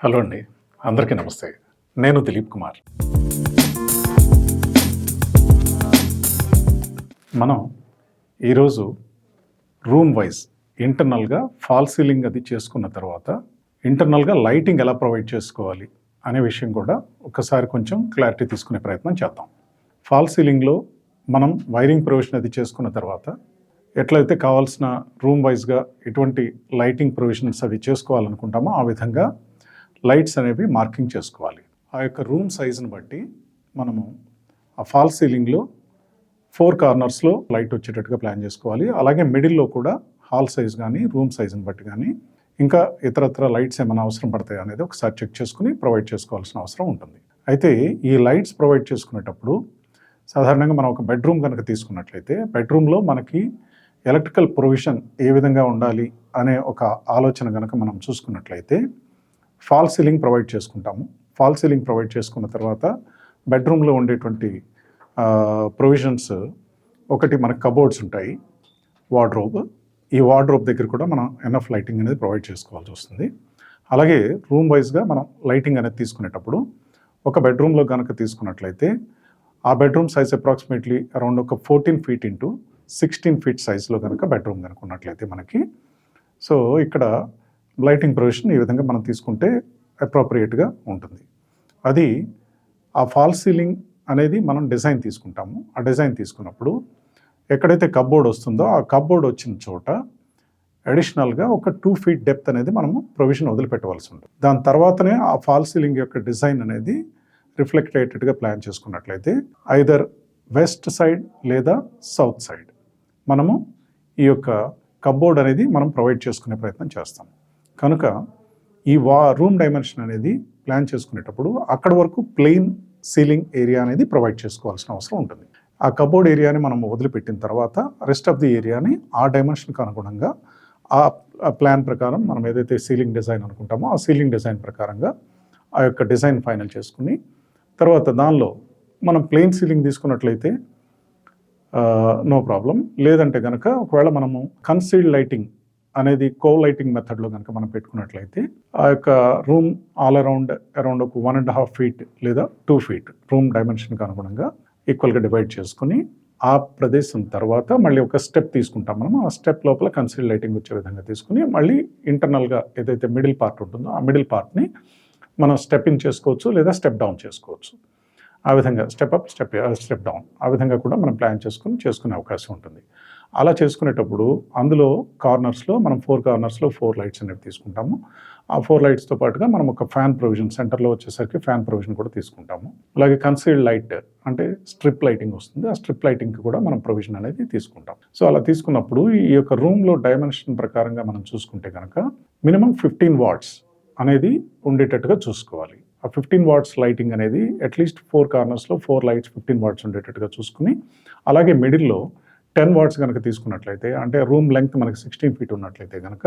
Hello అండి, అందరికీ నమస్తే. నేను దిలీప్ కుమార్. మనం ఈరోజు రూమ్ వైజ్ ఇంటర్నల్గా ఫాల్ సీలింగ్ అది చేసుకున్న తర్వాత ఇంటర్నల్గా లైటింగ్ ఎలా ప్రొవైడ్ చేసుకోవాలి అనే విషయం కూడా ఒకసారి కొంచెం క్లారిటీ తీసుకునే ప్రయత్నం చేద్దాం. ఫాల్ సీలింగ్లో మనం వైరింగ్ ప్రొవిజన్ అది చేసుకున్న తర్వాత ఎట్లయితే కావాల్సిన రూమ్ వైజ్గా ఎటువంటి లైటింగ్ ప్రొవిజన్స్ అవి చేసుకోవాలనుకుంటామో ఆ విధంగా లైట్స్ అనేవి మార్కింగ్ చేసుకోవాలి. ఆ యొక్క రూమ్ సైజుని బట్టి మనము ఆ ఫాల్ సీలింగ్లో 4 కార్నర్స్లో లైట్ వచ్చేటట్టుగా ప్లాన్ చేసుకోవాలి. అలాగే మిడిల్లో కూడా హాల్ సైజ్ కానీ రూమ్ సైజుని బట్టి కానీ ఇంకా ఇతరత్ర లైట్స్ ఏమైనా అవసరం పడతాయి అనేది ఒకసారి చెక్ చేసుకుని ప్రొవైడ్ చేసుకోవాల్సిన అవసరం ఉంటుంది. అయితే ఈ లైట్స్ ప్రొవైడ్ చేసుకునేటప్పుడు సాధారణంగా మనం ఒక బెడ్రూమ్ కనుక తీసుకున్నట్లయితే బెడ్రూమ్లో మనకి ఎలక్ట్రికల్ ప్రొవిజన్ ఏ విధంగా ఉండాలి అనే ఒక ఆలోచన కనుక మనం చూసుకున్నట్లయితే ఫాల్ సీలింగ్ ప్రొవైడ్ చేసుకుంటాము. ఫాల్ సీలింగ్ ప్రొవైడ్ చేసుకున్న తర్వాత బెడ్రూమ్లో ఉండేటువంటి ప్రొవిజన్స్ ఒకటి మనకు కబోర్డ్స్ ఉంటాయి, వార్డ్రోబ్. ఈ వార్డ్రోబ్ దగ్గర కూడా మనం ఎనఫ్ లైటింగ్ అనేది ప్రొవైడ్ చేసుకోవాల్సి వస్తుంది. అలాగే రూమ్ వైజ్గా మనం లైటింగ్ అనేది తీసుకునేటప్పుడు ఒక బెడ్రూమ్లో కనుక తీసుకున్నట్లయితే ఆ బెడ్రూమ్ సైజ్ అప్రాక్సిమేట్లీ అరౌండ్ ఒక 14 feet ఇంటూ 16 feet సైజ్లో కనుక బెడ్రూమ్ కనుక ఉన్నట్లయితే మనకి సో ఇక్కడ లైటింగ్ ప్రొవిజన్ ఈ విధంగా మనం తీసుకుంటే అప్రోప్రియేట్గా ఉంటుంది. అది ఆ ఫాల్ సీలింగ్ అనేది మనం డిజైన్ తీసుకుంటాము. ఆ డిజైన్ తీసుకున్నప్పుడు ఎక్కడైతే కప్బోర్డ్ వస్తుందో ఆ కప్బోర్డ్ వచ్చిన చోట అడిషనల్గా ఒక 2 feet డెప్త్ అనేది మనము ప్రొవిజన్ వదిలిపెట్టవలసి ఉంటుంది. దాని తర్వాతనే ఆ ఫాల్ సీలింగ్ యొక్క డిజైన్ అనేది రిఫ్లెక్ట్ అయ్యేటట్టుగా ప్లాన్ చేసుకున్నట్లయితే ఐదర్ వెస్ట్ సైడ్ లేదా సౌత్ సైడ్ మనము ఈ యొక్క కప్బోర్డ్ అనేది మనం ప్రొవైడ్ చేసుకునే ప్రయత్నం చేస్తాం. కనుక ఈ రూమ్ డైమెన్షన్ అనేది ప్లాన్ చేసుకునేటప్పుడు అక్కడ వరకు ప్లెయిన్ సీలింగ్ ఏరియా అనేది ప్రొవైడ్ చేసుకోవాల్సిన అవసరం ఉంటుంది. ఆ కబోర్డ్ ఏరియాని మనం వదిలిపెట్టిన తర్వాత రెస్ట్ ఆఫ్ ది ఏరియాని ఆ డైమెన్షన్కి అనుగుణంగా ఆ ప్లాన్ ప్రకారం మనం ఏదైతే సీలింగ్ డిజైన్ అనుకుంటామో ఆ సీలింగ్ డిజైన్ ప్రకారంగా ఆ యొక్క డిజైన్ ఫైనల్ చేసుకుని తర్వాత దానిలో మనం ప్లెయిన్ సీలింగ్ తీసుకున్నట్లయితే నో ప్రాబ్లం. లేదంటే కనుక ఒకవేళ మనము కన్సీల్డ్ లైటింగ్ అనేది కో లైటింగ్ మెథడ్లో కనుక మనం పెట్టుకున్నట్లయితే ఆ యొక్క రూమ్ ఆల్ అరౌండ్ ఒక 1.5 feet లేదా 2 feet రూమ్ డైమెన్షన్కి అనుగుణంగా ఈక్వల్గా డివైడ్ చేసుకుని ఆ ప్రదేశం తర్వాత మళ్ళీ ఒక స్టెప్ తీసుకుంటాం. మనం ఆ స్టెప్ లోపల కన్సీల్డ్ లైటింగ్ వచ్చే విధంగా తీసుకుని మళ్ళీ ఇంటర్నల్గా ఏదైతే మిడిల్ పార్ట్ ఉంటుందో ఆ మిడిల్ పార్ట్ని మనం స్టెప్ ఇన్ చేసుకోవచ్చు లేదా స్టెప్ డౌన్ చేసుకోవచ్చు. ఆ విధంగా స్టెప్ అప్ స్టెప్ డౌన్ ఆ విధంగా కూడా మనం ప్లాన్ చేసుకునే అవకాశం ఉంటుంది. అలా చేసుకునేటప్పుడు అందులో కార్నర్స్లో మనం 4 కార్నర్స్లో 4 లైట్స్ అనేవి తీసుకుంటాము. ఆ 4 లైట్స్తో పాటుగా మనం ఒక ఫ్యాన్ ప్రొవిజన్ సెంటర్లో వచ్చేసరికి ఫ్యాన్ ప్రొవిజన్ కూడా తీసుకుంటాము. అలాగే కన్సీల్డ్ లైట్ అంటే స్ట్రిప్ లైటింగ్ వస్తుంది. ఆ స్ట్రిప్ లైటింగ్కి కూడా మనం ప్రొవిజన్ అనేది తీసుకుంటాం. సో అలా తీసుకున్నప్పుడు ఈ యొక్క రూమ్లో డైమెన్షన్ ప్రకారంగా మనం చూసుకుంటే కనుక మినిమం 15 watts అనేది ఉండేటట్టుగా చూసుకోవాలి. ఆ 15 watts లైటింగ్ అనేది అట్లీస్ట్ 4 కార్నర్స్లో 4 లైట్స్ 15 watts ఉండేటట్టుగా చూసుకుని అలాగే మిడిల్లో 10 watts కనుక తీసుకున్నట్లయితే అంటే రూమ్ లెంగ్త్ మనకి 16 feet ఉన్నట్లయితే కనుక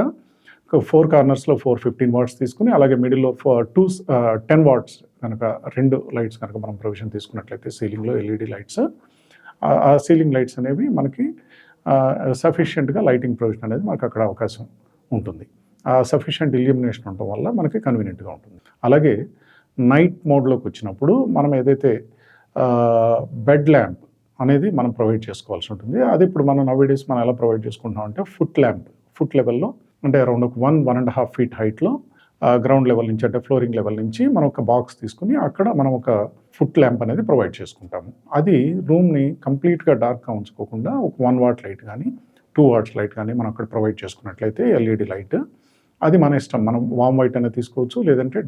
4 కార్నర్స్లో 15 watts తీసుకుని అలాగే మిడిల్లో 10 watts కనుక 2 లైట్స్ కనుక మనం ప్రొవిజన్ తీసుకున్నట్లయితే సీలింగ్లో LED లైట్స్ ఆ సీలింగ్ లైట్స్ అనేవి మనకి సఫిషియెంట్గా లైటింగ్ ప్రొవిజన్ అనేది మనకు అక్కడ అవకాశం ఉంటుంది. ఆ సఫిషియెంట్ ఇల్యూమినేషన్ ఉండటం వల్ల మనకి కన్వీనియంట్గా ఉంటుంది. అలాగే నైట్ మోడ్లోకి వచ్చినప్పుడు మనం ఏదైతే బెడ్ ల్యాంప్ అనేది మనం ప్రొవైడ్ చేసుకోవాల్సి ఉంటుంది. అది ఇప్పుడు మనం నవేడేస్ మనం ఎలా ప్రొవైడ్ చేసుకుంటాం అంటే ఫుట్ లెవెల్లో అంటే అరౌండ్ ఒక 1.5 feet హైట్లో గ్రౌండ్ లెవెల్ నుంచి అంటే ఫ్లోరింగ్ లెవెల్ నుంచి మనం ఒక బాక్స్ తీసుకుని అక్కడ మనం ఒక ఫుట్ ల్యాంప్ అనేది ప్రొవైడ్ చేసుకుంటాము. అది రూమ్ని కంప్లీట్గా డార్క్గా ఉంచుకోకుండా ఒక 1 watt లైట్ కానీ 2 watts లైట్ కానీ మనం అక్కడ ప్రొవైడ్ చేసుకున్నట్లయితే LED లైట్ అది మన ఇష్టం. మనం వామ్ వైట్ అనేది తీసుకోవచ్చు లేదంటే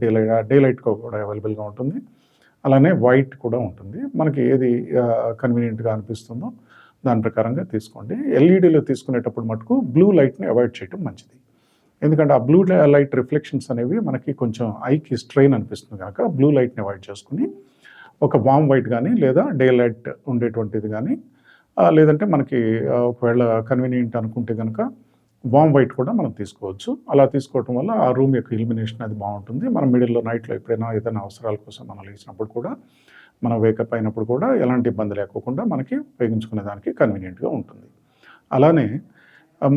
డే లైట్ కూడా అవైలబుల్గా ఉంటుంది. అలానే వైట్ కూడా ఉంటుంది. మనకి ఏది కన్వీనియంట్గా అనిపిస్తుందో దాని ప్రకారంగా తీసుకోండి. ఎల్ఈడీలో తీసుకునేటప్పుడు మటుకు బ్లూ లైట్ని అవాయిడ్ చేయడం మంచిది. ఎందుకంటే ఆ బ్లూ లైట్ రిఫ్లెక్షన్స్ అనేవి మనకి కొంచెం ఐకి స్ట్రెయిన్ అనిపిస్తుంది కనుక బ్లూ లైట్ని అవాయిడ్ చేసుకుని ఒక వామ్ వైట్ కానీ లేదా డే లైట్ ఉండేటువంటిది కానీ లేదంటే మనకి ఒకవేళ కన్వీనియంట్ అనుకుంటే కనుక వామ్ వైట్ కూడా మనం తీసుకోవచ్చు. అలా తీసుకోవటం వల్ల ఆ రూమ్ యొక్క ఇల్యూమినేషన్ అది బాగుంటుంది. మనం మిడిల్లో నైట్లో ఎప్పుడైనా ఏదైనా అవసరాల కోసం మనం లేచినప్పుడు కూడా మనం వేకప్ అయినప్పుడు కూడా ఎలాంటి ఇబ్బంది లేకోకుండా మనకి ఉపయోగించుకునే దానికి కన్వీనియంట్గా ఉంటుంది. అలానే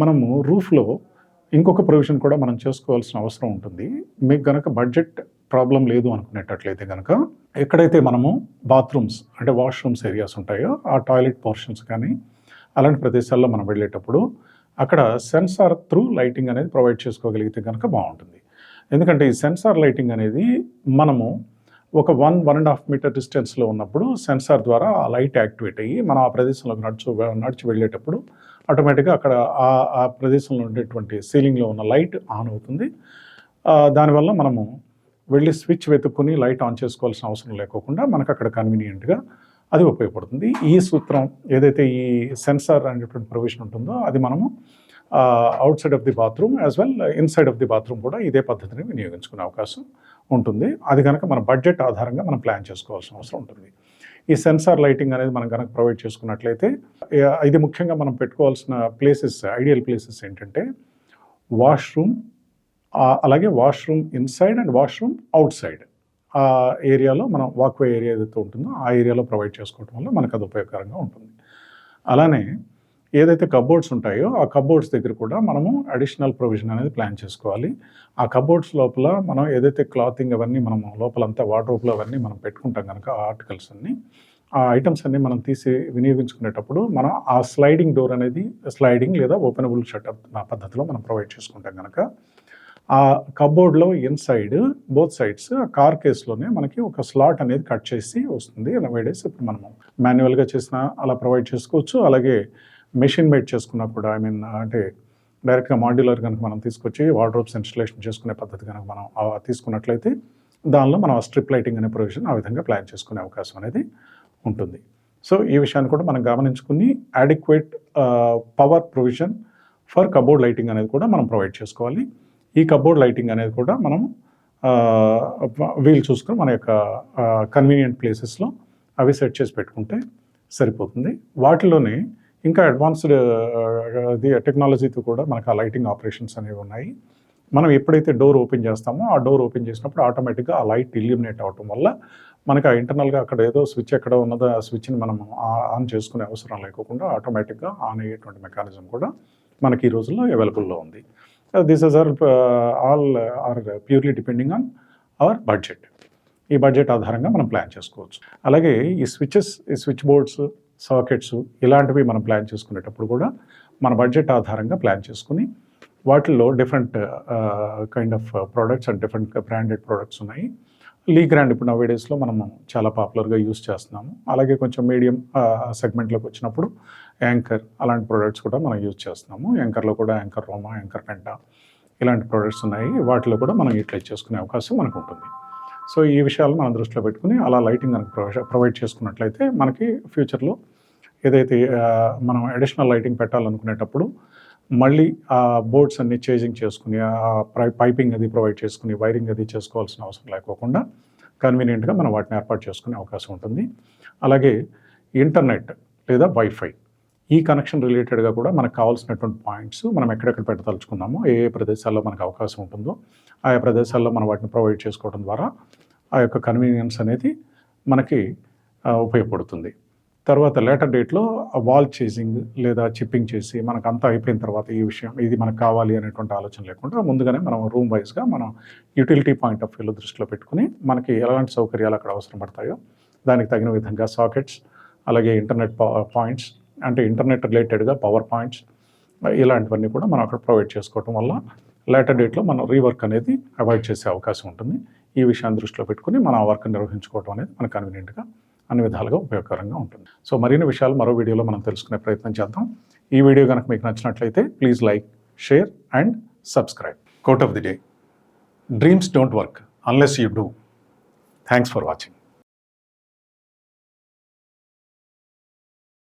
మనము రూఫ్లో ఇంకొక ప్రొవిజన్ కూడా మనం చేసుకోవాల్సిన అవసరం ఉంటుంది. మీకు గనక బడ్జెట్ ప్రాబ్లం లేదు అనుకునేటట్లయితే కనుక ఎక్కడైతే మనము బాత్రూమ్స్ అంటే వాష్రూమ్స్ ఏరియాస్ ఉంటాయో ఆ టాయిలెట్ పోర్షన్స్ కానీ అలాంటి ప్రదేశాల్లో మనం వెళ్ళేటప్పుడు అక్కడ సెన్సార్ త్రూ లైటింగ్ అనేది ప్రొవైడ్ చేసుకోగలిగితే కనుక బాగుంటుంది. ఎందుకంటే ఈ సెన్సార్ లైటింగ్ అనేది మనము ఒక 1.5 మీటర్ డిస్టెన్స్లో ఉన్నప్పుడు సెన్సార్ ద్వారా ఆ లైట్ యాక్టివేట్ అయ్యి మనం ఆ ప్రదేశంలోకి నడిచి వెళ్ళేటప్పుడు ఆటోమేటిక్గా అక్కడ ఆ ప్రదేశంలో ఉండేటువంటి సీలింగ్లో ఉన్న లైట్ ఆన్ అవుతుంది. దానివల్ల మనము వెళ్ళి స్విచ్ వెతుక్కుని లైట్ ఆన్ చేసుకోవాల్సిన అవసరం లేకోకుండా మనకు అక్కడ కన్వీనియంట్గా అది ఉపయోగపడుతుంది. ఈ సూత్రం ఏదైతే ఈ సెన్సార్ అనేటువంటి ప్రొవిజన్ ఉంటుందో అది మనము out side of the bathroom as well inside of the bathroom కూడా ఇదే పద్ధతిని వినియోగించుకునే అవకాశం ఉంటుంది. అది కనుక మన బడ్జెట్ ఆధారంగా మనం ప్లాన్ చేసుకోవాల్సిన అవసరం ఉంటుంది. ఈ సెన్సార్ లైటింగ్ అనేది మనం కనుక ప్రొవైడ్ చేసుకున్నట్లయితే ఇది ముఖ్యంగా మనం పెట్టుకోవాల్సిన ప్లేసెస్ ఐడియల్ ప్లేసెస్ ఏంటంటే వాష్రూమ్, అలాగే washroom inside and washroom out side. ఆ ఏరియాలో మనం వాక్వే ఏరియా ఏదైతే ఉంటుందో ఆ ఏరియాలో ప్రొవైడ్ చేసుకోవడం వల్ల మనకు అది ఉపయోగకరంగా ఉంటుంది. అలానే ఏదైతే కబోర్డ్స్ ఉంటాయో ఆ కబోర్డ్స్ దగ్గర కూడా మనము అడిషనల్ ప్రొవిజన్ అనేది ప్లాన్ చేసుకోవాలి. ఆ కబోర్డ్స్ లోపల మనం ఏదైతే క్లాతింగ్ అవన్నీ మనము లోపలంతా వార్డ్రోబ్లో అవన్నీ మనం పెట్టుకుంటాం కనుక ఆ ఆర్టికల్స్ అన్నీ ఆ ఐటమ్స్ అన్నీ మనం తీసి వినియోగించుకునేటప్పుడు మనం ఆ స్లైడింగ్ డోర్ అనేది స్లైడింగ్ లేదా ఓపెనబుల్ షట్టర్ పద్ధతిలో మనం ప్రొవైడ్ చేసుకుంటాం కనుక ఆ కబోర్డ్లో ఇన్సైడ్ బోత్ సైడ్స్ కార్ కేస్లోనే మనకి ఒక స్లాట్ అనేది కట్ చేసి వస్తుంది. నవేడేస్ ఇప్పుడు మనము మాన్యువల్గా చేసిన అలా ప్రొవైడ్ చేసుకోవచ్చు. అలాగే మెషిన్ మేడ్ చేసుకున్నా కూడా అంటే డైరెక్ట్గా మాడ్యులర్ కనుక మనం తీసుకొచ్చి వార్డ్రోబ్స్ ఇన్స్టలేషన్ చేసుకునే పద్ధతి కనుక మనం తీసుకున్నట్లయితే దానిలో మనం స్ట్రిప్ లైటింగ్ అనే ప్రొవిజన్ ఆ విధంగా ప్లాన్ చేసుకునే అవకాశం అనేది ఉంటుంది. సో ఈ విషయాన్ని కూడా మనం గమనించుకుని adequate power provision for cupboard lighting అనేది కూడా మనం ప్రొవైడ్ చేసుకోవాలి. ఈ కబోర్డ్ లైటింగ్ అనేది కూడా మనం వీలు చూసుకొని మన యొక్క కన్వీనియంట్ ప్లేసెస్లో అవి సెట్ చేసి పెట్టుకుంటే సరిపోతుంది. వాటిలోనే ఇంకా అడ్వాన్స్డ్ టెక్నాలజీతో కూడా మనకు ఆ లైటింగ్ ఆపరేషన్స్ అనేవి ఉన్నాయి. మనం ఎప్పుడైతే డోర్ ఓపెన్ చేస్తామో ఆ డోర్ ఓపెన్ చేసినప్పుడు ఆటోమేటిక్గా ఆ లైట్ ఇల్యూమినేట్ అవటం వల్ల మనకు ఆ ఇంటర్నల్గా అక్కడ ఏదో స్విచ్ ఎక్కడ ఉన్నదో ఆ స్విచ్ని మనం ఆన్ చేసుకునే అవసరం లేకుండా ఆటోమేటిక్గా ఆన్ అయ్యేటువంటి మెకానిజం కూడా మనకి ఈ రోజుల్లో అవైలబుల్లో ఉంది. This is all are purely depending on our budget. ఈ బడ్జెట్ ఆధారంగా మనం ప్లాన్ చేసుకోవచ్చు. అలాగే ఈ స్విచ్ బోర్డ్స్, సాకెట్స్ ఇలాంటివి మనం ప్లాన్ చేసుకునేటప్పుడు కూడా మన బడ్జెట్ ఆధారంగా ప్లాన్ చేసుకుని వాటిల్లో different kind of products and different branded products ఉన్నాయి. లీ గ్రాండ్ ఇప్పుడు నవేడేస్లో మనము చాలా పాపులర్గా యూస్ చేస్తున్నాము. అలాగే కొంచెం మీడియం సెగ్మెంట్లోకి వచ్చినప్పుడు యాంకర్ అలాంటి ప్రోడక్ట్స్ కూడా మనం యూజ్ చేస్తున్నాము. యాంకర్లో కూడా యాంకర్ రోమా, యాంకర్ పెంటా ఇలాంటి ప్రోడక్ట్స్ ఉన్నాయి. వాటిలో కూడా మనం యూటిలైజ్ చేసుకునే అవకాశం మనకు ఉంటుంది. సో ఈ విషయాలు మనం దృష్టిలో పెట్టుకుని అలా లైటింగ్ కనుక ప్రొవైడ్ చేసుకున్నట్లయితే మనకి ఫ్యూచర్లో ఏదైతే మనం అడిషనల్ లైటింగ్ పెట్టాలనుకునేటప్పుడు మళ్ళీ ఆ బోర్డ్స్ అన్ని చేంజింగ్ చేసుకుని పైపింగ్ అది ప్రొవైడ్ చేసుకుని వైరింగ్ అది చేసుకోవాల్సిన అవసరం లేకోకుండా కన్వీనియంట్గా మనం వాటిని ఏర్పాటు చేసుకునే అవకాశం ఉంటుంది. అలాగే ఇంటర్నెట్ లేదా వైఫై ఈ కనెక్షన్ రిలేటెడ్గా కూడా మనకు కావాల్సినటువంటి పాయింట్స్ మనం ఎక్కడెక్కడ పెట్టదలుచుకున్నామో ఏ ప్రదేశాల్లో మనకు అవకాశం ఉంటుందో ఆయా ప్రదేశాల్లో మనం వాటిని ప్రొవైడ్ చేసుకోవడం ద్వారా ఆ యొక్క కన్వీనియన్స్ అనేది మనకి ఉపయోగపడుతుంది. తర్వాత లేటర్ డేట్లో వాల్ చేసింగ్ లేదా చిప్పింగ్ చేసి మనకు అంతా అయిపోయిన తర్వాత ఈ విషయం ఇది మనకు కావాలి అనేటువంటి ఆలోచన లేకుండా ముందుగానే మనం రూమ్ వైజ్గా మనం యూటిలిటీ పాయింట్ ఆఫ్ వ్యూలో దృష్టిలో పెట్టుకుని మనకి ఎలాంటి సౌకర్యాలు అక్కడ అవసరం పడతాయో దానికి తగిన విధంగా సాకెట్స్, అలాగే ఇంటర్నెట్ పాయింట్స్ అంటే ఇంటర్నెట్ రిలేటెడ్గా పవర్ పాయింట్స్ ఇలాంటివన్నీ కూడా మనం అక్కడ ప్రొవైడ్ చేసుకోవటం వల్ల లేటర్ డేట్లో మనం రీవర్క్ అనేది అవాయిడ్ చేసే అవకాశం ఉంటుంది. ఈ విషయాన్ని దృష్టిలో పెట్టుకుని మనం ఆ వర్క్ నిర్వహించుకోవడం అనేది మనకు కన్వీనియంట్గా అన్ని విధాలుగా ఉపయోగకరంగా ఉంటుంది. సో మరిన్ని విషయాలు మరో వీడియోలో మనం తెలుసుకునే ప్రయత్నం చేద్దాం. ఈ వీడియో కనుక మీకు నచ్చినట్లయితే please like, share and subscribe. Quote of the day: dreams don't work unless you do. Thanks for watching.